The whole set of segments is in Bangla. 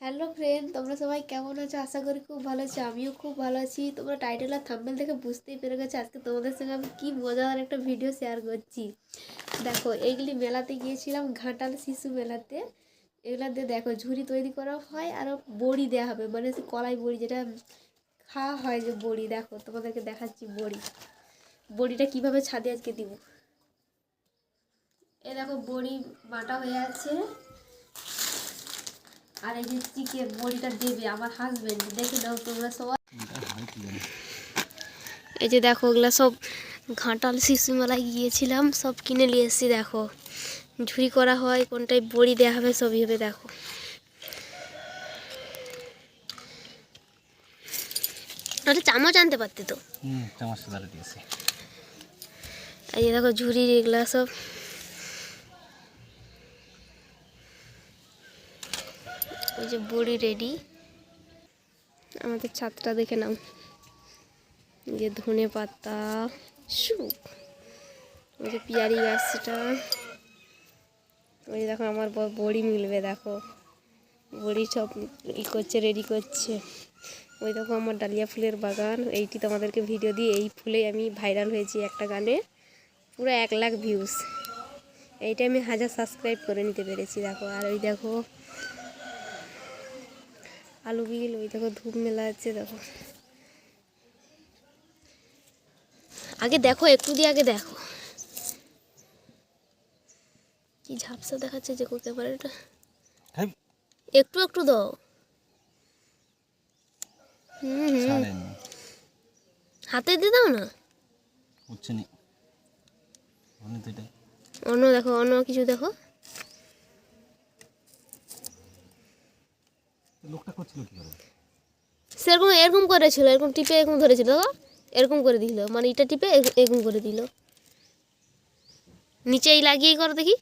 হ্যালো ফ্রেন্ড, তোমরা সবাই কেমন আছো? আশা করি খুব ভালো আছো। আমিও খুব ভালো আছি। তোমরা টাইটেল আর থাম্বনেল দেখে বুঝতেই পেরে গেছো আজকে তোমাদের সঙ্গে আমি কী মজার একটা ভিডিও শেয়ার করছি। দেখো, এইগুলি মেলাতে গিয়েছিলাম, ঘাটাল শিশু মেলাতে। এগুলা দিয়ে দেখো ঝুড়ি তৈরি করা হয়, আরও বড়ি দেওয়া হবে, মানে সে কলাই বড়ি যেটা খাওয়া হয়, যে বড়ি। দেখো তোমাদেরকে দেখাচ্ছি বড়িটা কীভাবে ছাদে আজকে দিব। এ দেখো বড়ি বাটা হয়ে আছে, আর এই যে চিকেন বড়িটা দেবে আমার হাজবেন্ড। দেখে নাও তোমরা সবাই। এই যে দেখো, ওগুলা সব ঘাটাল শিশু মেলায় গিয়েছিলাম, সব কিনে নিয়ে এসেছি। দেখো ঝুড়ি করা হয়, কোনটায় বড়ি দেওয়া হবে, সবই হবে। দেখো একটা চামচ আনতে পারতে তো। এই যে দেখো ঝুড়ির এগুলা সব। ওই যে বড়ি রেডি। আমাদের ছাদটা দেখে নাও, যে ধনে পাতা, শুক, ওই যে পিয়ারি গাছটা। ওই দেখো আমার বড়ি মিলবে, দেখো বড়ি সব করছে, রেডি করছে। ওই দেখো আমার ডালিয়া ফুলের বাগান। এইটি তোমাদেরকে ভিডিও দিয়ে, এই ফুলেই আমি ভাইরাল হয়েছি একটা গানে, পুরো 1,00,000 ভিউজ। এইটা আমি 1000 সাবস্ক্রাইব করে নিতে পেরেছি। দেখো, আর ওই দেখো আলু বিল, ওই দেখো ধূপ মেলা আছে। দেখো আগে দেখো, একটু দিয়ে আগে দেখো কি ঝাপসা দেখাচ্ছে, যে করতে পারে এটা। একটু একটু দাও। হাতে দিয়ে দাও না। অন্য দেখো, অন্য কিছু দেখো। সেরকম এরকম করেছিল, এরকম টিপে এরকম ধরেছিল, দেখো এরকম করে দিল, মানে এটা টিপে এরকম করে দিল। নিচেই লাগিয়েই করো, দেখি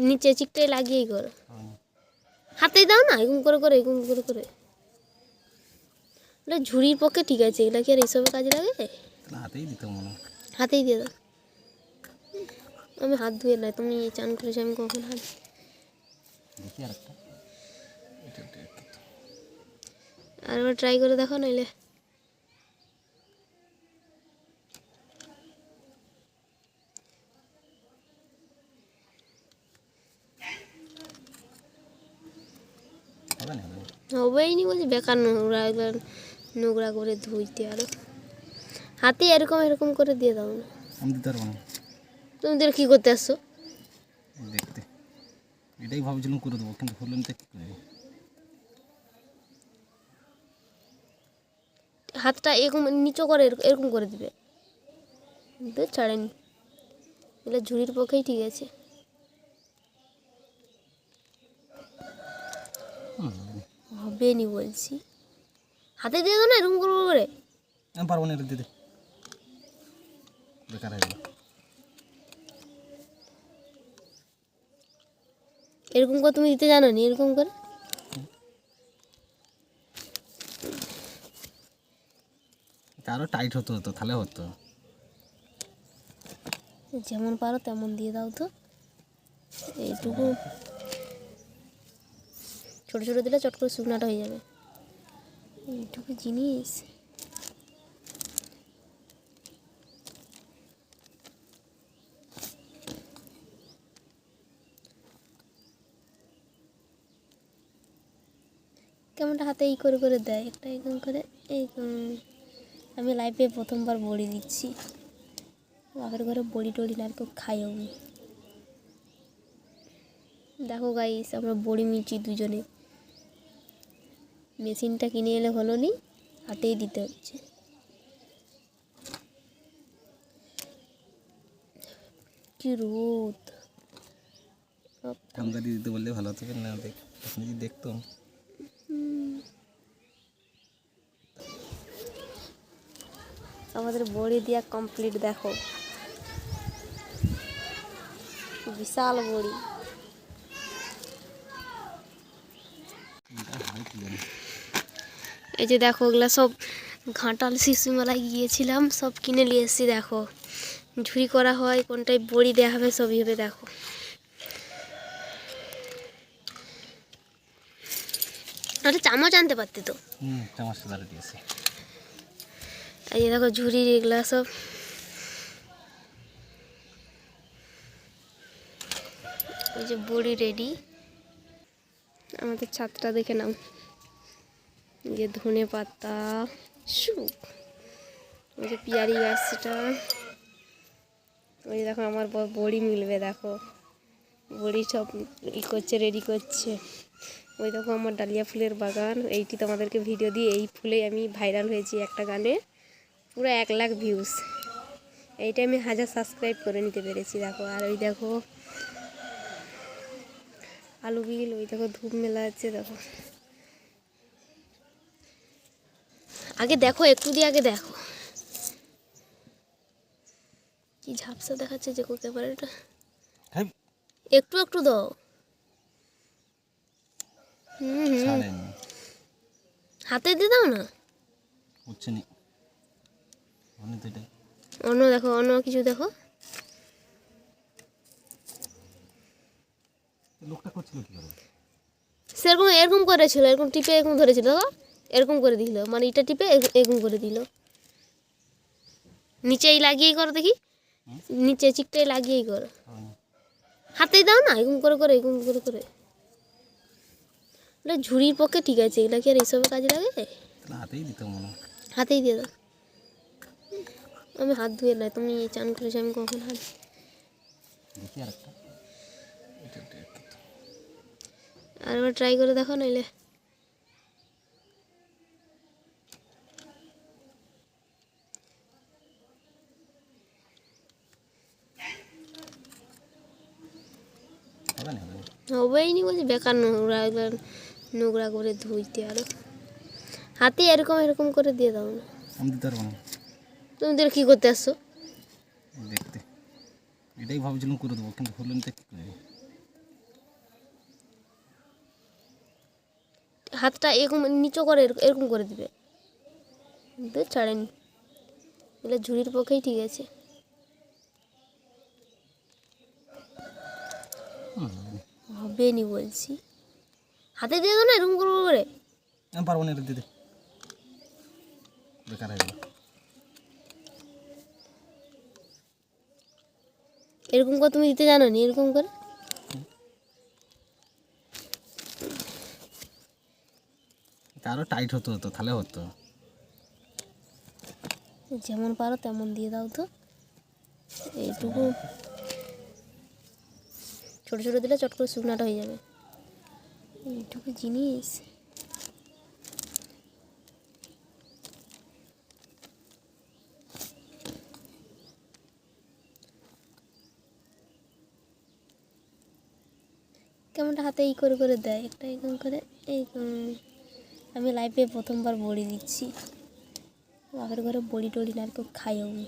নিচে চিকটাই লাগিয়েই করো। হাতেই দাও না, এরকম করে করে, এরকম করে করে। এটা ঝুড়ির পক্ষে ঠিক আছে, এগুলা কি আর এইসবে কাজে লাগে? হাতেই দিয়ে দাও। আমি হাত ধুয়ে নাই, তুমি চান করেছি, আমি কখন হাত আরেকবার ট্রাই করে দেখো নাইলে। হবেই নি বলছি, বেকার নোংরা, এগুলো নোংরা করে ধুইতে। আরো হাতে এরকম এরকম করে দিয়ে দাও না। আমি দিতে পারবো না। তুমি দিয়ে কী করতে আসছো? দেখতে এটাই ভাবছিলাম করে দেবো, কিন্তু হলো না, কী করবো। হাতটা এরকম নিচু করে এরকম করে দিবে, ছাড়েনি। এগুলো ঝুড়ির পক্ষেই ঠিক আছে। হবে নি বলছি, হাতে দিয়ে দাও না, এরকম করবো করে। আমি পারবো না, এটা দিতে বেকার হয়ে গেল। এরকম করে তুমি দিতে জানো নি? এরকম করে আরও টাইট হতো তো, তাহলে হতো। যেমন পারো তেমন দিয়ে দাও তো। এইটুকু ছোটো ছোটো দিলে চট করে শুকনাটা হয়ে যাবে। এইটুকু জিনিস। কেমনটা হাতে এই করে করে দেয়, একটা এরকম করে। এই আমি লাইফে প্রথমবার বড়ি দিচ্ছি। বাপের ঘরে বড়ি টড়ি না, তো খাইও নি। দেখো গাইস, আমরা বড়ি মিচি দুজনে। মেশিনটা কিনে এলে হলো নি, হাতেই দিতে হচ্ছে। কি রোদ! ঠান্ডা দিয়ে দিতে বললে ভালো হতো না, আপনি যদি দেখতো। আমাদের বড়ি দিয়া কমপ্লিট। দেখো বিশাল বড়ি। এই যে দেখো, ওগুলা সব ঘাটাল শিশু মেলায় গিয়েছিলাম, সব কিনে নিয়ে এসেছি। দেখো ঝুড়ি করা হয়, কোনটায় বড়ি দেওয়া হবে, সবই হবে। দেখো একটা চামচ আনতে পারতে তো। চামচ সাদা দিয়েছে। এই যে দেখো ঝুড়ির এগুলা সব। ওই যে বড়ি রেডি। আমাদের ছাদটা দেখে নাও, এই যে ধনে পাতা, শুক, ওই যে পিয়ারি গাছটা। ওই যে দেখো আমার বড়ি মিলবে, দেখো বড়ি সব ই করছে, রেডি করছে। ওই দেখো আমার ডালিয়া ফুলের বাগান। এইটি তোমাদেরকে ভিডিও দিয়ে, এই ফুলে আমি ভাইরাল হয়েছি একটা গানে, পুরো 1 লাখ ভিউজ। এইটা আমি 1000 সাবস্ক্রাইব করে নিতে পেরেছি, দেখো। আর ওই দেখো আলু বিল, ওই দেখো ধূপ মেলা আছে, দেখো। আগে দেখো, একটু দিয়ে আগে দেখো কি ঝাপসা দেখাচ্ছে যে করতে পারে এটা। একটু একটু দাও। হাতে দিয়ে দাও না। অন্য দেখো, অন্য কিছু দেখো। সেরকম এরকম করেছিল, এরকম টিপে এরকম ধরেছিল, দেখো এরকম করে দিল, মানে এটা টিপে এরকম করে দিল। নিচেই লাগিয়েই করো, দেখি নিচে চিকটাই লাগিয়েই করো। হাতেই দাও না, এরকম করে করে, এরকম করে করে। এটা ঝুড়ির পক্ষে ঠিক আছে, এগুলা কি আর এইসবের কাজে লাগে? হাতেই দিয়ে দাও। আমি হাত ধুয়ে নাই, তুমি চান করেছো, আমি কখন হাত। আর এবার ট্রাই করে দেখো নাইলে। হবেই নি বলছি, বেকার নোংরা, এবার নোংরা করে ধুইতে। আরো হাতে এরকম এরকম করে দিয়ে দাও না। আমি দিতে পারবো না। তুমি তোর কী করতে আসছো? দেখতে। এটাই ভাবছিলাম করে দেবো, কিন্তু হলো না, কি করবো। হাতটা এরকম নিচু করে এরকম করে দিবে, ছাড়েনি। এগুলো ঝুড়ির পক্ষেই ঠিক আছে। হবে নি বলছি, হাতে দিয়ে দাও না, এরকম করবো করে। আমি পারবো না, এটা দিতে বেকার হয়ে গেল। এরকম করে তুমি দিতে জানো নি? এরকম করে আরো টাইট হতো তো, তাহলে হতো। যেমন পারো তেমন দিয়ে দাও তো। এইটুকু ছোট ছোট দিলে চট করে শুকনাটা হয়ে যাবে। এইটুকু জিনিস। কেমনটা হাতে ই করে করে দেয়, একটা এরকম করে। এই আমি লাইফে প্রথমবার বড়ি দিচ্ছি। বাপের ঘরে বড়ি টড়ি না, কেউ খাইও নি।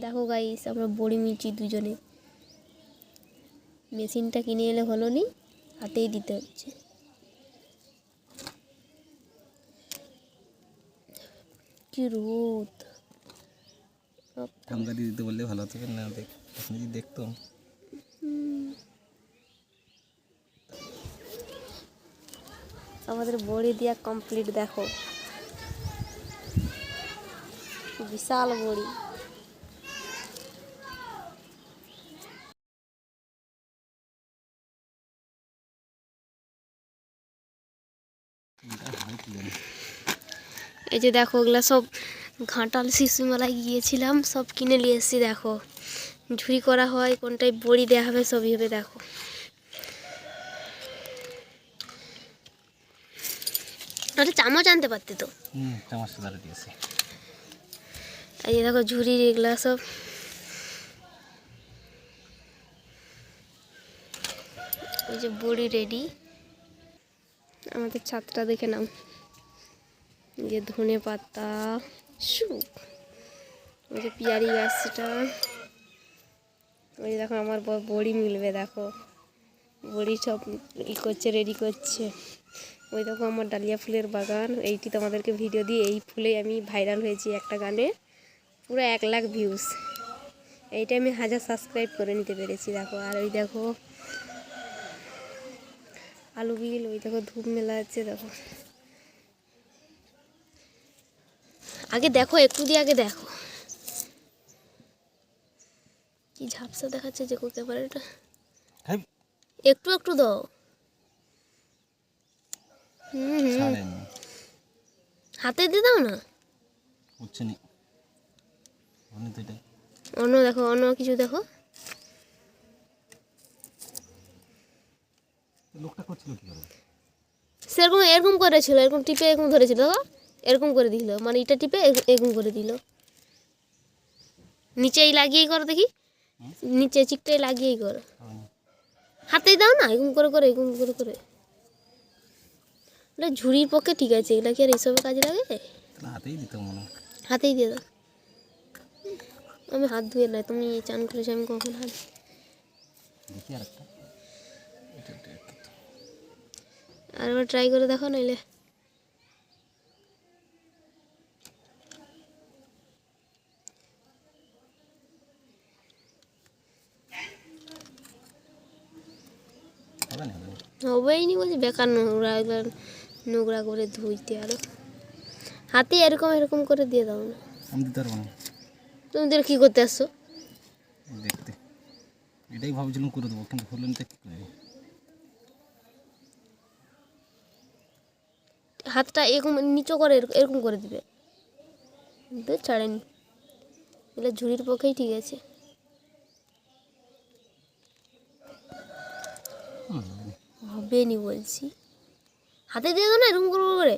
দেখো গাইস, আমরা বড়ি মিচি দুজনে। মেশিনটা কিনে এলে হলো নি, হাতেই দিতে হচ্ছে। কি রোদ! ঠান্ডা দিয়ে দিতে বললে ভালো হতো না, আপনি যদি দেখতাম। আমাদের বড়ি দেওয়া কমপ্লিট, দেখো বিশাল বড়ি। এই যে দেখো, ওগুলা সব ঘাটাল শিশু মেলায় গিয়েছিলাম, সব কিনে নিয়ে এসেছি। দেখো ঝুড়ি করা হয়, কোনটায় বড়ি দেওয়া হবে, সবই হবে। দেখো একটা চামচ আনতে পারতে তো। চামচ সাদা দিয়েছে। এই যে দেখো ঝুড়ির এগুলা সব। ওই যে বড়ি রেডি। আমাদের ছাদটা দেখে নাও, এই যে ধনে পাতা, শুক, ওই যে পিয়ারি গাছটা। ওই যে দেখো আমার বড়ি মিলবে, দেখো বড়ি সব ই করছে, রেডি করছে। ওই দেখো আমার ডালিয়া ফুলের বাগান। এইটি তোমাদেরকে ভিডিও দিয়ে, এই ফুলে আমি ভাইরাল হয়েছি একটা গানে, পুরো 1 লাখ ভিউজ। এইটা আমি 1000 সাবস্ক্রাইব করে নিতে পেরেছি, দেখো। আর ওই দেখো আলু বিল, ওই দেখো ধূপ মেলা আছে দেখো। আগে দেখো, একটু দিয়ে আগে দেখো কি ঝাপসা দেখাচ্ছে যে ক্যামেরাটা। হ্যাঁ একটু একটু দাও। ছাড়েন হাতে দিয়ে দাও না। হচ্ছে না অনেক তো এটা অন্য দেখো, অন্য কিছু দেখো। লোকটা করছিল কি করে? সেরকম এরকম করেছিল, এরকম টিপে এরকম ধরেছিল দেখো, এরকম করে দিল, মানে এটা টিপে এরকম করে দিল। নিচেই লাগিয়েই করো দেখি, নিচে চিকটাই লাগিয়েই করো। হাতেই দাও না, এরকম করে করে, এরকম করে করে। এটা ঝুড়ির পক্ষে ঠিক আছে, এগুলা কি আর এইসবের কাজে লাগে? তাহলে হাতেই দিতে মনে হয়। হাতেই দিয়ে দাও। আমি হাত ধুয়ে নাই, তুমি চান করেছি, আমি কখন হাত। দেখি আর একটা আর একবার ট্রাই করে দেখো নাইলে। হবে না হবে না। হবেই নি বলছি, বেকার নোংরা, এগুলো নোংরা করে ধুইতে আরো। হাতে এরকম এরকম করে দিয়ে দাও না। আমি দিতে পারবো না তুমি দিলে কী করতে আসছো? দেখতে। এটাই ভাবছিলাম করে দেবো কিন্তু হলো না, তো কী করবো? হাতটা এরকম নিচু করে এরকম করে দিবে, ছাড়েনি। এগুলো ঝুড়ির পক্ষেই ঠিক আছে। হবে নি বলছি, হাতে দিয়ে দাও না এরকম করে করে।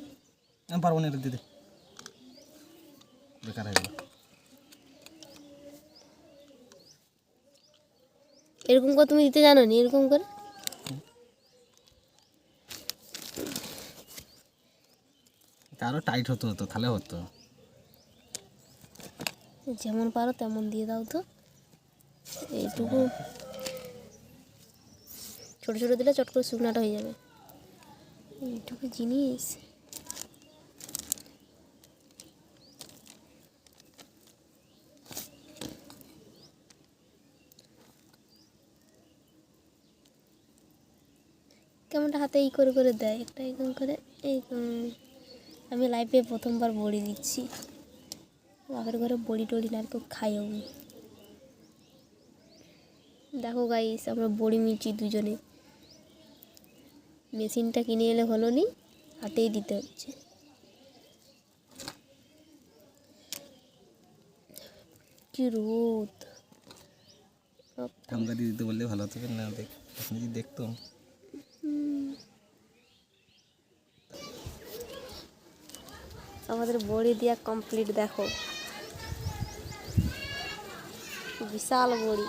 আমি পারবো না, এটা দিতে বেকার হয়ে গেল। এরকম করে তুমি দিতে জানো নি? এরকম করে আরও টাইট হতো হতো তাহলে হতো। যেমন পারো তেমন দিয়ে দাও তো। এইটুকু ছোটো ছোটো দিলে চট করে শুকনাটা হয়ে যাবে। এইটুকু জিনিস। কেমনটা হাতে ই করে করে দেয়, একটা এরকম করে এই। আমি লাইফে প্রথমবার বড়ি দিচ্ছি। বাপের ঘরে বড়ি টড়ি না, তো খাইও নি। দেখো গাইস, আমরা বড়ি মিলছি দুজনে। মেশিনটা কিনে এলে হলো নি, হাতেই দিতে হচ্ছে। কি রোদ! ঠান্ডা দিয়ে দিতে বললে ভালো হতো না, দেখ আপনি যদি দেখতাম। আমাদের বড়ি দেওয়া কমপ্লিট, দেখো বিশাল বড়ি।